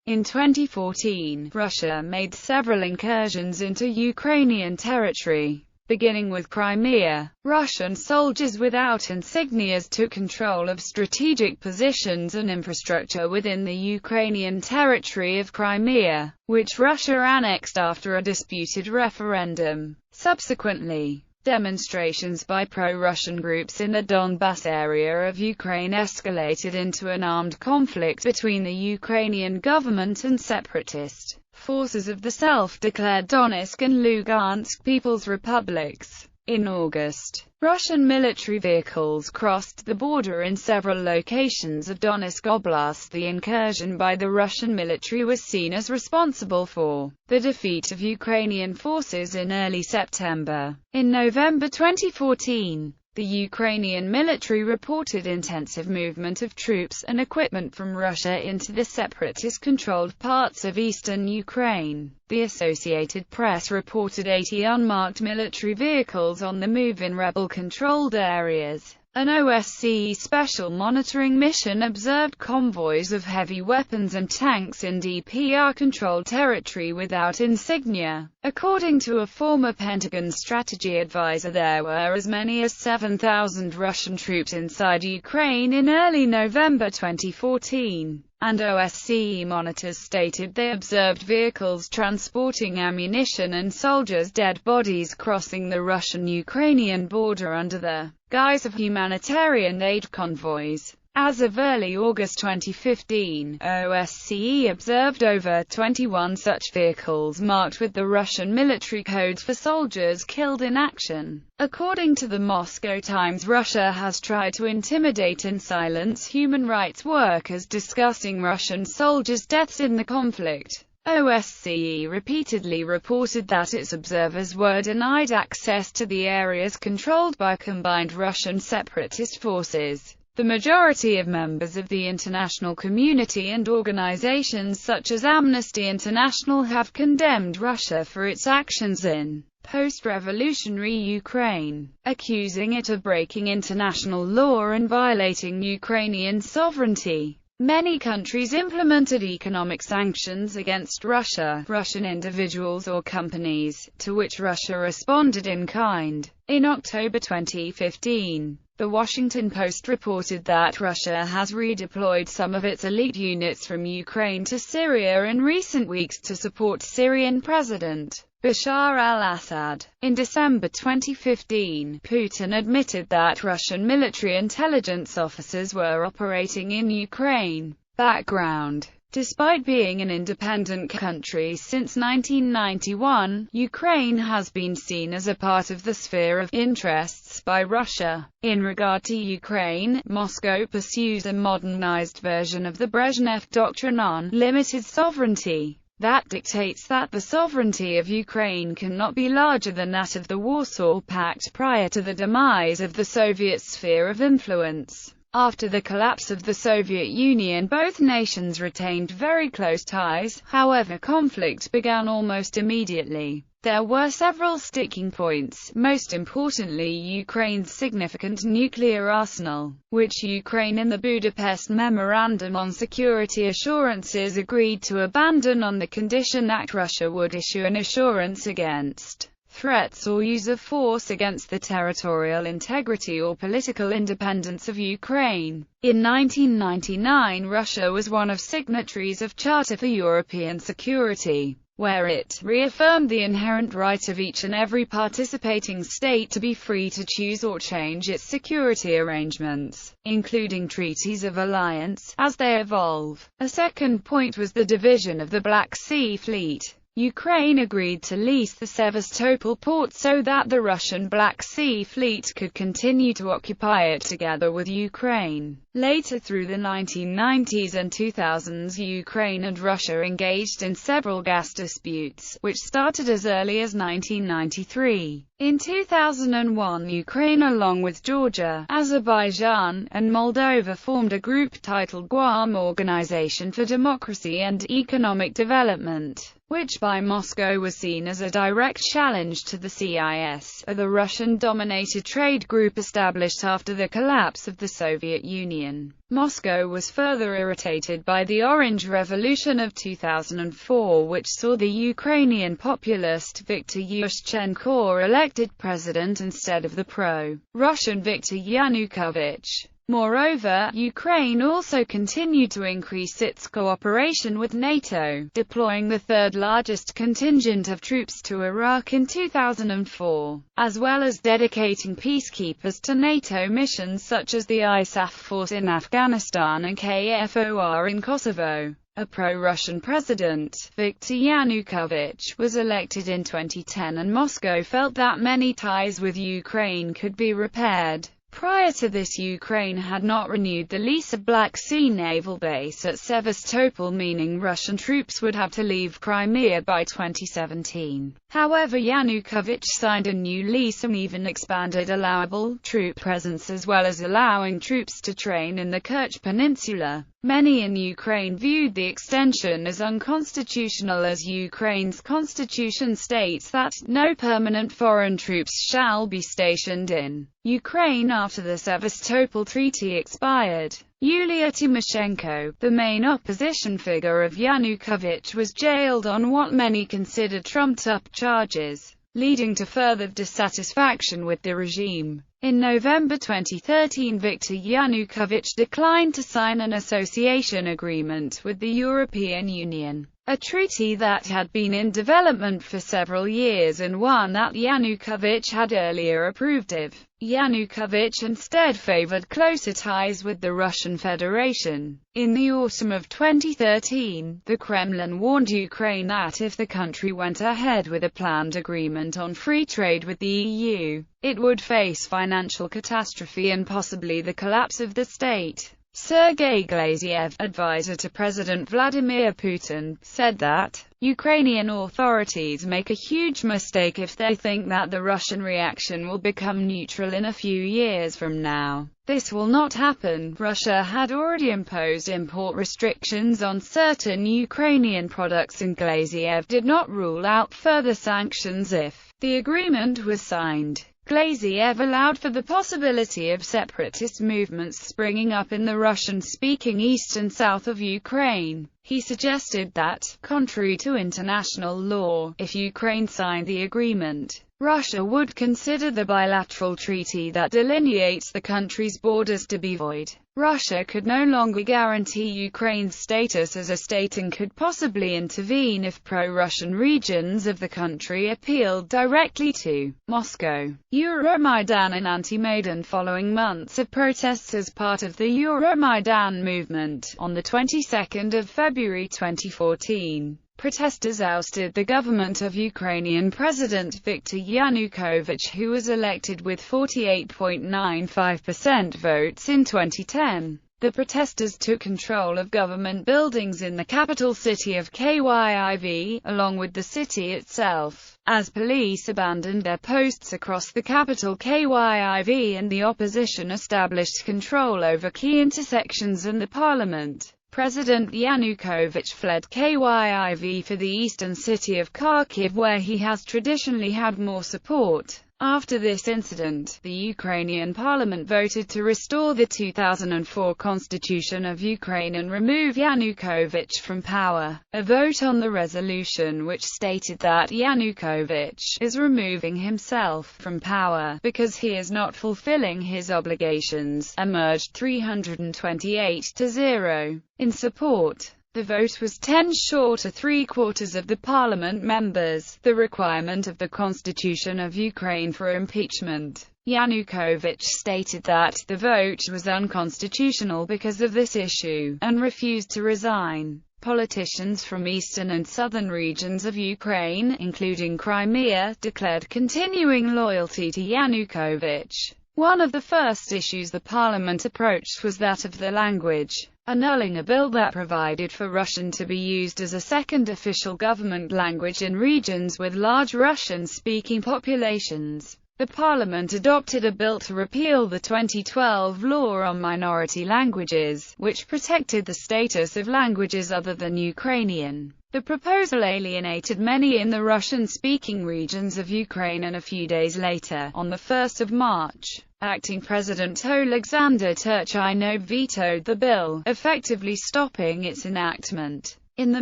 In 2014, Russia made several incursions into Ukrainian territory. Beginning with Crimea, Russian soldiers without insignias took control of strategic positions and infrastructure within the Ukrainian territory of Crimea, which Russia annexed after a disputed referendum. Subsequently, demonstrations by pro-Russian groups in the Donbas area of Ukraine escalated into an armed conflict between the Ukrainian government and separatist forces of the self-declared Donetsk and Lugansk People's Republics. In August, Russian military vehicles crossed the border in several locations of Donetsk Oblast. The incursion by the Russian military was seen as responsible for the defeat of Ukrainian forces in early September. In November 2014, the Ukrainian military reported intensive movement of troops and equipment from Russia into the separatist-controlled parts of eastern Ukraine. The Associated Press reported 80 unmarked military vehicles on the move in rebel-controlled areas. An OSCE special monitoring mission observed convoys of heavy weapons and tanks in DPR-controlled territory without insignia. According to a former Pentagon strategy advisor, there were as many as 7,000 Russian troops inside Ukraine in early November 2014. And OSCE monitors stated they observed vehicles transporting ammunition and soldiers' dead bodies crossing the Russian-Ukrainian border under the guise of humanitarian aid convoys. As of early August 2015, OSCE observed over 21 such vehicles marked with the Russian military codes for soldiers killed in action. According to the Moscow Times, Russia has tried to intimidate and silence human rights workers discussing Russian soldiers' deaths in the conflict. OSCE repeatedly reported that its observers were denied access to the areas controlled by combined Russian separatist forces. The majority of members of the international community and organizations such as Amnesty International have condemned Russia for its actions in post-revolutionary Ukraine, accusing it of breaking international law and violating Ukrainian sovereignty. Many countries implemented economic sanctions against Russia, Russian individuals or companies, to which Russia responded in kind. In October 2015, The Washington Post reported that Russia has redeployed some of its elite units from Ukraine to Syria in recent weeks to support Syrian President Bashar al-Assad. In December 2015, Putin admitted that Russian military intelligence officers were operating in Ukraine. Background: despite being an independent country since 1991, Ukraine has been seen as a part of the sphere of interests by Russia. In regard to Ukraine, Moscow pursues a modernized version of the Brezhnev Doctrine on limited sovereignty that dictates that the sovereignty of Ukraine cannot be larger than that of the Warsaw Pact prior to the demise of the Soviet sphere of influence. After the collapse of the Soviet Union, both nations retained very close ties. However, conflict began almost immediately. There were several sticking points, most importantly Ukraine's significant nuclear arsenal, which Ukraine in the Budapest Memorandum on Security Assurances agreed to abandon on the condition that Russia would issue an assurance against threats or use of force against the territorial integrity or political independence of Ukraine. In 1999, Russia was one of signatories of Charter for European Security, where it reaffirmed the inherent right of each and every participating state to be free to choose or change its security arrangements, including treaties of alliance, as they evolve. A second point was the division of the Black Sea Fleet. Ukraine agreed to lease the Sevastopol port so that the Russian Black Sea Fleet could continue to occupy it together with Ukraine. Later through the 1990s and 2000s, Ukraine and Russia engaged in several gas disputes, which started as early as 1993. In 2001, Ukraine along with Georgia, Azerbaijan, and Moldova formed a group titled Guam Organization for Democracy and Economic Development, which by Moscow was seen as a direct challenge to the CIS, the Russian-dominated trade group established after the collapse of the Soviet Union. Ukrainian. Moscow was further irritated by the Orange Revolution of 2004, which saw the Ukrainian populist Viktor Yushchenko elected president instead of the pro-Russian Viktor Yanukovych. Moreover, Ukraine also continued to increase its cooperation with NATO, deploying the third-largest contingent of troops to Iraq in 2004, as well as dedicating peacekeepers to NATO missions such as the ISAF force in Afghanistan and KFOR in Kosovo. A pro-Russian president, Viktor Yanukovych, was elected in 2010, and Moscow felt that many ties with Ukraine could be repaired. Prior to this, Ukraine had not renewed the lease of Black Sea naval base at Sevastopol, meaning Russian troops would have to leave Crimea by 2017. However, Yanukovych signed a new lease and even expanded allowable troop presence, as well as allowing troops to train in the Kerch Peninsula. Many in Ukraine viewed the extension as unconstitutional, as Ukraine's constitution states that no permanent foreign troops shall be stationed in Ukraine after the Sevastopol Treaty expired. Yulia Tymoshenko, the main opposition figure of Yanukovych, was jailed on what many consider trumped-up charges, leading to further dissatisfaction with the regime. In November 2013, Viktor Yanukovych declined to sign an association agreement with the European Union, a treaty that had been in development for several years and one that Yanukovych had earlier approved of. Yanukovych instead favored closer ties with the Russian Federation. In the autumn of 2013, the Kremlin warned Ukraine that if the country went ahead with a planned agreement on free trade with the EU, it would face financial catastrophe and possibly the collapse of the state. Sergei Glaziev, advisor to President Vladimir Putin, said that Ukrainian authorities make a huge mistake if they think that the Russian reaction will become neutral in a few years from now. This will not happen. Russia had already imposed import restrictions on certain Ukrainian products, and Glaziev did not rule out further sanctions if the agreement was signed. Glaziev allowed for the possibility of separatist movements springing up in the Russian-speaking east and south of Ukraine. He suggested that, contrary to international law, if Ukraine signed the agreement, Russia would consider the bilateral treaty that delineates the country's borders to be void. Russia could no longer guarantee Ukraine's status as a state and could possibly intervene if pro-Russian regions of the country appealed directly to Moscow. Euromaidan and Anti-Maidan. Following months of protests as part of the Euromaidan movement, on the 22nd of February 2014, protesters ousted the government of Ukrainian President Viktor Yanukovych, who was elected with 48.95% votes in 2010. The protesters took control of government buildings in the capital city of Kyiv, along with the city itself, as police abandoned their posts across the capital Kyiv and the opposition established control over key intersections and the parliament. President Yanukovych fled Kyiv for the eastern city of Kharkiv, where he has traditionally had more support. After this incident, the Ukrainian parliament voted to restore the 2004 Constitution of Ukraine and remove Yanukovych from power. A vote on the resolution, which stated that Yanukovych is removing himself from power because he is not fulfilling his obligations, emerged 328-0 in support. The vote was 10 short of three-quarters of the parliament members. The requirement of the Constitution of Ukraine for impeachment. Yanukovych stated that the vote was unconstitutional because of this issue, and refused to resign. Politicians from eastern and southern regions of Ukraine, including Crimea, declared continuing loyalty to Yanukovych. One of the first issues the parliament approached was that of the language, annulling a bill that provided for Russian to be used as a second official government language in regions with large Russian-speaking populations. The parliament adopted a bill to repeal the 2012 law on minority languages, which protected the status of languages other than Ukrainian. The proposal alienated many in the Russian-speaking regions of Ukraine, and a few days later, on the 1st of March, acting President Alexander Turchynov vetoed the bill, effectively stopping its enactment. In the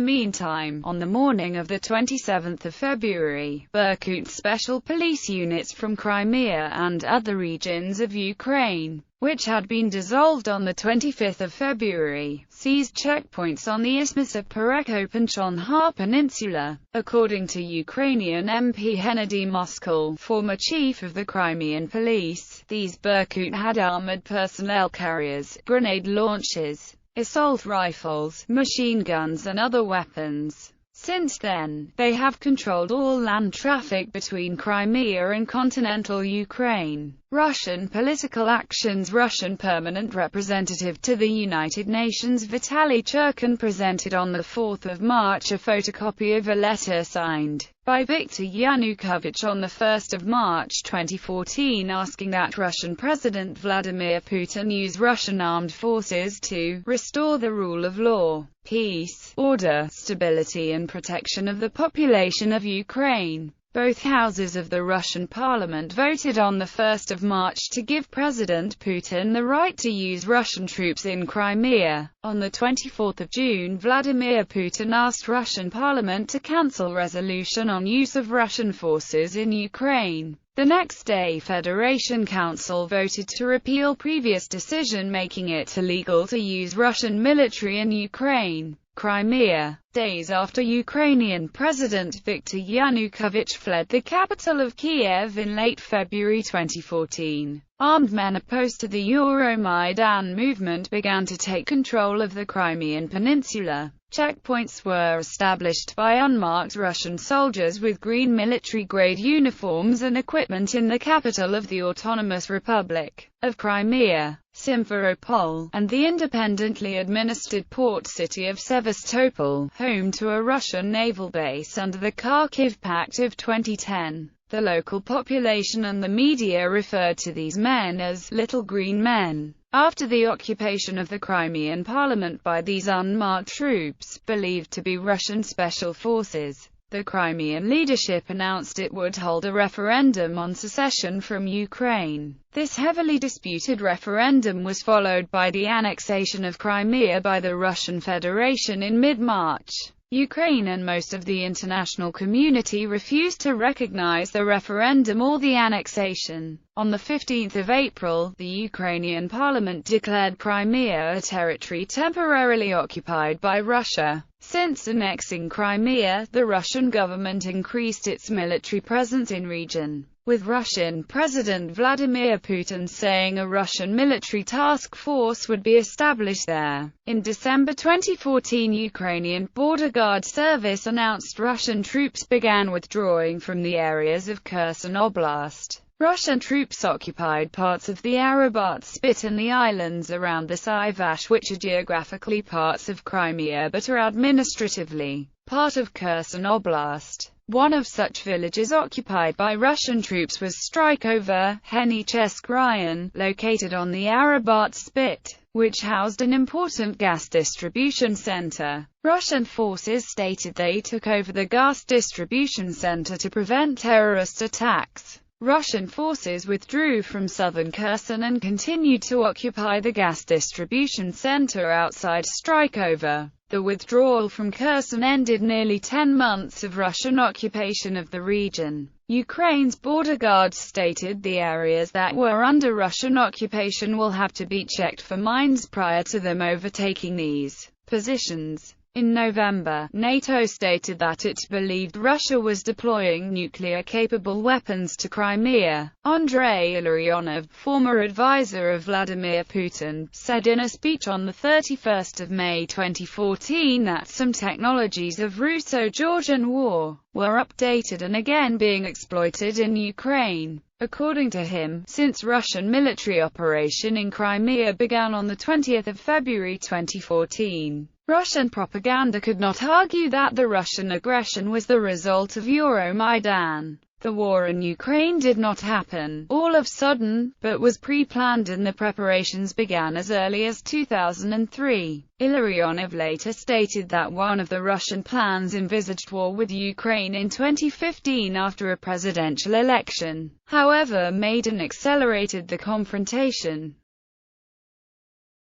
meantime, on the morning of the 27th of February, Berkut special police units from Crimea and other regions of Ukraine, which had been dissolved on the 25th of February, seized checkpoints on the Isthmus of Perekop-Chonha Peninsula. According to Ukrainian MP Hennady Moskal, former chief of the Crimean police, these Berkut had armored personnel carriers, grenade launchers, assault rifles, machine guns and other weapons. Since then, they have controlled all land traffic between Crimea and continental Ukraine. Russian political actions. Russian permanent representative to the United Nations Vitaly Churkin presented on the 4th of March a photocopy of a letter signed by Viktor Yanukovych on the 1st of March 2014 asking that Russian President Vladimir Putin use Russian armed forces to restore the rule of law, peace, order, stability and protection of the population of Ukraine. Both houses of the Russian parliament voted on the 1st of March to give President Putin the right to use Russian troops in Crimea. On the 24th of June, Vladimir Putin asked Russian parliament to cancel resolution on use of Russian forces in Ukraine. The next day, Federation Council voted to repeal previous decision making it illegal to use Russian military in Ukraine. Crimea. Days after Ukrainian President Viktor Yanukovych fled the capital of Kiev in late February 2014, armed men opposed to the Euromaidan movement began to take control of the Crimean Peninsula. Checkpoints were established by unmarked Russian soldiers with green military-grade uniforms and equipment in the capital of the Autonomous Republic of Crimea, Simferopol, and the independently administered port city of Sevastopol, home to a Russian naval base under the Kharkiv Pact of 2010. The local population and the media referred to these men as "Little Green Men." After the occupation of the Crimean parliament by these unmarked troops, believed to be Russian special forces, the Crimean leadership announced it would hold a referendum on secession from Ukraine. This heavily disputed referendum was followed by the annexation of Crimea by the Russian Federation in mid-March. Ukraine and most of the international community refused to recognize the referendum or the annexation. On the 15th of April, the Ukrainian parliament declared Crimea a territory temporarily occupied by Russia. Since annexing Crimea, the Russian government increased its military presence in region, with Russian President Vladimir Putin saying a Russian military task force would be established there. In December 2014, Ukrainian Border Guard Service announced Russian troops began withdrawing from the areas of Kherson Oblast. Russian troops occupied parts of the Arabat Spit and the islands around the Sivash, which are geographically parts of Crimea but are administratively part of Kherson Oblast. One of such villages occupied by Russian troops was Strykova, Henichesk Ryan, located on the Arabat Spit, which housed an important gas distribution center. Russian forces stated they took over the gas distribution center to prevent terrorist attacks. Russian forces withdrew from southern Kherson and continued to occupy the gas distribution center outside Strykova. The withdrawal from Kherson ended nearly 10 months of Russian occupation of the region. Ukraine's border guards stated the areas that were under Russian occupation will have to be checked for mines prior to them overtaking these positions. In November, NATO stated that it believed Russia was deploying nuclear-capable weapons to Crimea. Andrei Illarionov, former advisor of Vladimir Putin, said in a speech on 31 May 2014 that some technologies of Russo-Georgian War were updated and again being exploited in Ukraine. According to him, since Russian military operation in Crimea began on 20 February 2014, Russian propaganda could not argue that the Russian aggression was the result of Euromaidan. The war in Ukraine did not happen all of a sudden, but was pre-planned, and the preparations began as early as 2003. Illarionov later stated that one of the Russian plans envisaged war with Ukraine in 2015 after a presidential election. However, Maidan accelerated the confrontation.